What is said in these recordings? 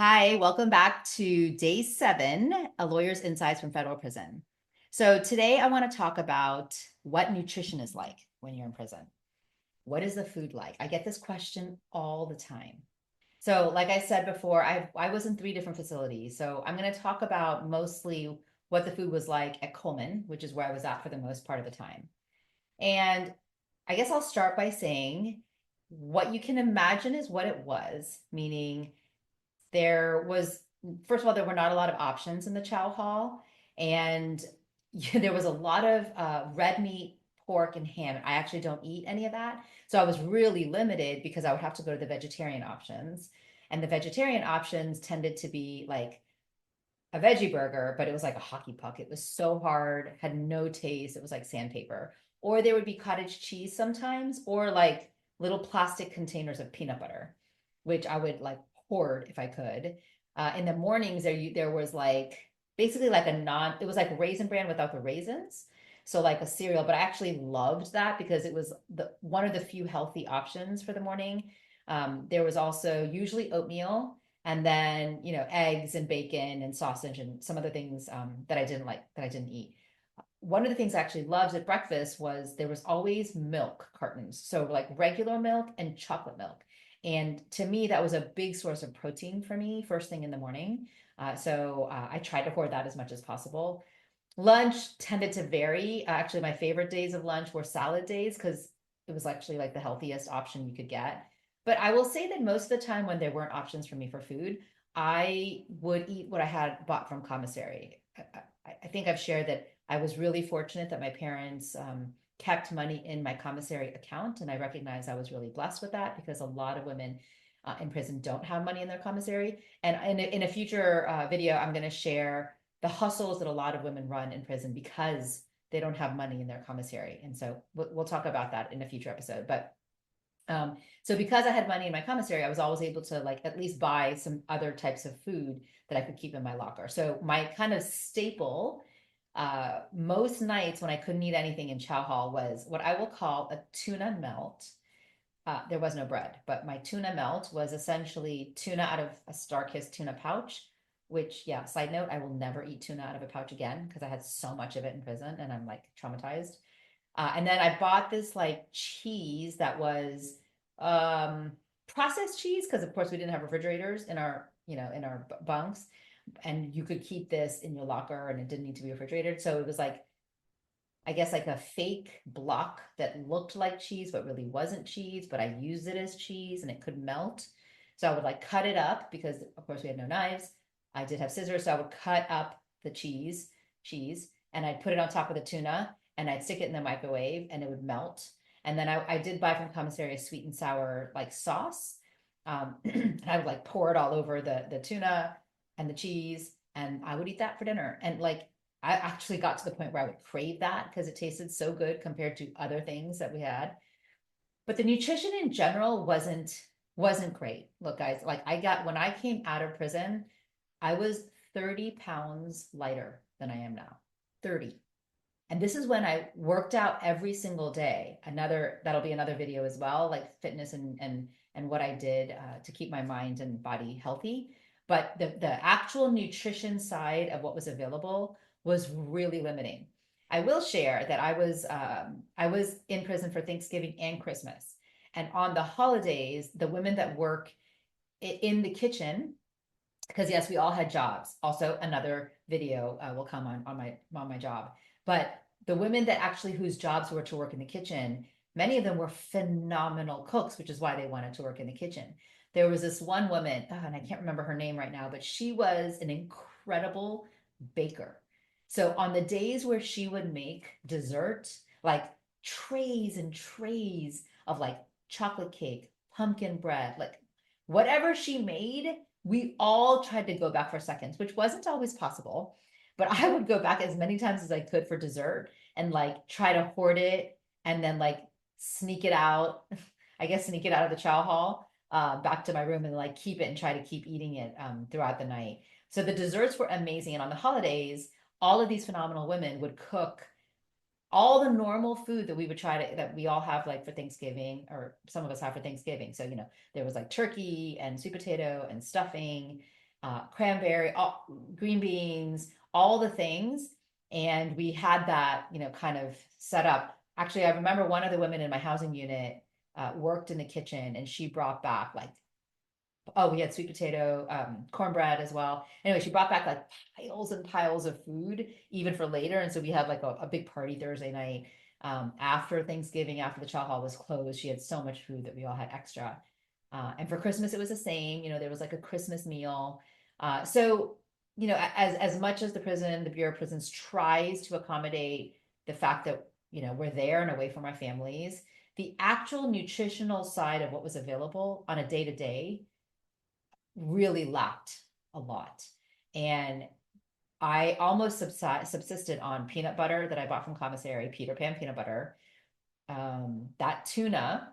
Hi, welcome back to day 7, A Lawyer's Insights from Federal Prison. So today I want to talk about what nutrition is like when you're in prison. What is the food like? I get this question all the time. So, like I said before, I was in 3 different facilities. So I'm going to talk about mostly what the food was like at Coleman, which is where I was at for the most part of the time. And I guess I'll start by saying what you can imagine is what it was, meaning there was, first of all, there were not a lot of options in the chow hall, and there was a lot of red meat, pork, and ham. I actually don't eat any of that, so I was really limited because I would have to go to the vegetarian options, and the vegetarian options tended to be like a veggie burger, but it was like a hockey puck. It was so hard, had no taste. It was like sandpaper. Or there would be cottage cheese sometimes, or like little plastic containers of peanut butter, which I would like hoard if I could. In the mornings, there was like basically like it was like Raisin Bran without the raisins. So like a cereal, but I actually loved that because it was the one of the few healthy options for the morning. There was also usually oatmeal and then eggs and bacon and sausage and some other things that I didn't like, that I didn't eat. One of the things I actually loved at breakfast was there was always milk cartons, so like regular milk and chocolate milk, and to me that was a big source of protein for me first thing in the morning. So I tried to hoard that as much as possible. Lunch tended to vary. Actually, my favorite days of lunch were salad days because it was actually like the healthiest option you could get. But I will say that most of the time when there weren't options for me for food, I would eat what I had bought from Commissary. I think I've shared that I was really fortunate that my parents kept money in my Commissary account. And I recognize I was really blessed with that because a lot of women in prison don't have money in their Commissary. And in a future video, I'm going to share the hustles that a lot of women run in prison because they don't have money in their commissary. And so we'll talk about that in a future episode. But so because I had money in my commissary, I was always able to like at least buy some other types of food that I could keep in my locker. So my kind of staple most nights when I couldn't eat anything in chow hall was what I will call a tuna melt. There was no bread, but my tuna melt was essentially tuna out of a Star-Kissed tuna pouch, which, yeah, side note, I will never eat tuna out of a pouch again because I had so much of it in prison and I'm like traumatized. And then I bought this like cheese that was um, processed cheese because, of course, we didn't have refrigerators in our bunks, and you could keep this in your locker and it didn't need to be refrigerated. So it was like I guess like a fake block that looked like cheese but really wasn't cheese, but I used it as cheese and it could melt. So I would like cut it up because of course we had no knives. I did have scissors, so I would cut up the cheese, and I'd put it on top of the tuna and I'd stick it in the microwave and it would melt. And then I did buy from Commissary a sweet and sour like sauce. And I would like pour it all over the tuna and the cheese, and I would eat that for dinner. And like I actually got to the point where I would crave that because it tasted so good compared to other things that we had. But the nutrition in general wasn't great. Look, guys, like I got when I came out of prison, I was 30 pounds lighter than I am now. 30. And this is when I worked out every single day. That'll be another video as well, like fitness and what I did to keep my mind and body healthy. But the actual nutrition side of what was available was really limiting. I will share that I was in prison for Thanksgiving and Christmas, and on the holidays, the women that work in the kitchen, because yes, we all had jobs. Also, another video will come on my job. But the women that actually whose jobs were to work in the kitchen, many of them were phenomenal cooks, which is why they wanted to work in the kitchen. There was this one woman, and I can't remember her name right now, but she was an incredible baker. So on the days where she would make dessert, like trays and trays of like chocolate cake, pumpkin bread, like whatever she made, we all tried to go back for seconds, which wasn't always possible. But I would go back as many times as I could for dessert and like try to hoard it and then like sneak it out, I guess sneak it out of the chow hall back to my room and like keep it and try to keep eating it throughout the night. So the desserts were amazing. And on the holidays, all of these phenomenal women would cook all the normal food that we would try to that we all have like for Thanksgiving, or some of us have for Thanksgiving. So, there was like turkey and sweet potato and stuffing. cranberry, green beans, all the things. And we had that, kind of set up. Actually, I remember one of the women in my housing unit worked in the kitchen, and she brought back like, oh, we had sweet potato, cornbread as well. Anyway, she brought back like piles and piles of food, even for later. And so we had like a big party Thursday night. After Thanksgiving, after the chow hall was closed, she had so much food that we all had extra. And for Christmas, it was the same. There was like a Christmas meal. So, as much as the Bureau of Prisons tries to accommodate the fact that, we're there and away from our families, the actual nutritional side of what was available on a day to day really lacked a lot. And I almost subsisted on peanut butter that I bought from Commissary, Peter Pan peanut butter, that tuna,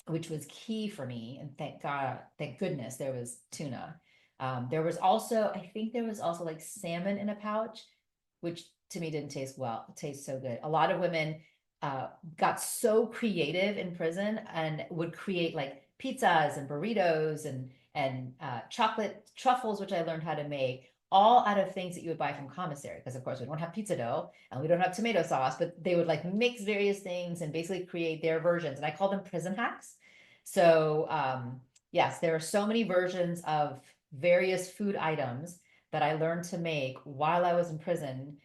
which was key for me. And thank God, thank goodness there was tuna. There was also, I think there was also like salmon in a pouch, which to me didn't taste so good. A lot of women got so creative in prison and would create like pizzas and burritos and chocolate truffles, which I learned how to make, all out of things that you would buy from Commissary. Because of course we don't have pizza dough and we don't have tomato sauce, but they would like mix various things and basically create their versions. And I call them prison hacks. So yes, there are so many versions of various food items that I learned to make while I was in prison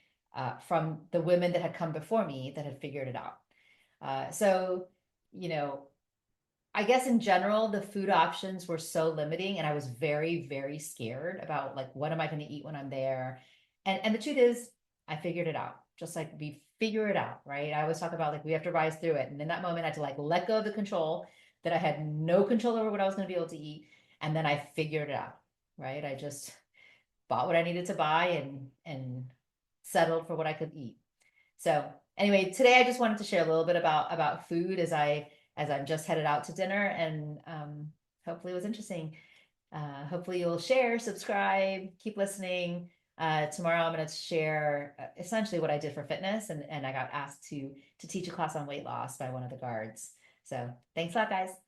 from the women that had come before me that had figured it out. So, you know, I guess in general, the food options were so limiting, and I was very, very scared about like what am I going to eat when I'm there. And the truth is, I figured it out. Just like we figure it out, right? I always talk about like we have to rise through it. And in that moment, I had to like let go of the control that I had no control over what I was going to be able to eat. And then I figured it out, right? I just bought what I needed to buy and settled for what I could eat. So anyway, today I just wanted to share a little bit about food as I'm just headed out to dinner, and hopefully it was interesting. Hopefully you'll share, subscribe, keep listening. Tomorrow I'm going to share essentially what I did for fitness, and I got asked to teach a class on weight loss by one of the guards. So thanks a lot, guys.